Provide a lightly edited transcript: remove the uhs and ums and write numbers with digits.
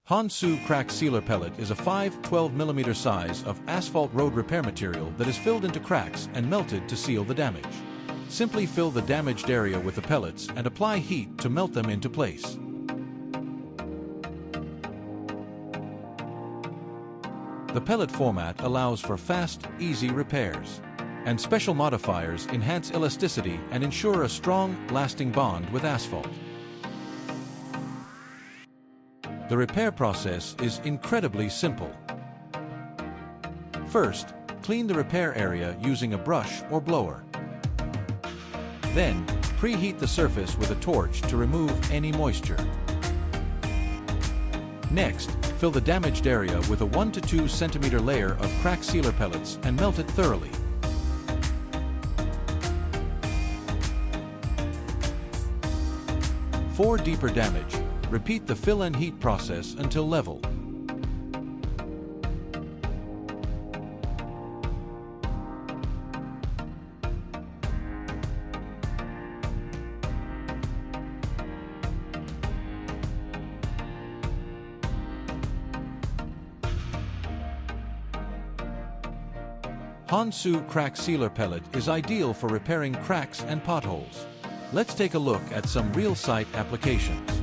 Hansoo Crack Sealer Pallet is a 5-12 mm size of asphalt road repair material that is filled into cracks and melted to seal the damage. Simply fill the damaged area with the pellets and apply heat to melt them into place. The pellet format allows for fast, easy repairs, and special modifiers enhance elasticity and ensure a strong, lasting bond with asphalt. The repair process is incredibly simple. First, clean the repair area using a brush or blower. Then, preheat the surface with a torch to remove any moisture. Next, fill the damaged area with a 1 to 2 cm layer of crack sealer pellets and melt it thoroughly. For deeper damage, repeat the fill and heat process until level. Hansoo Crack Sealer Pallet is ideal for repairing cracks and potholes. Let's take a look at some real-site applications.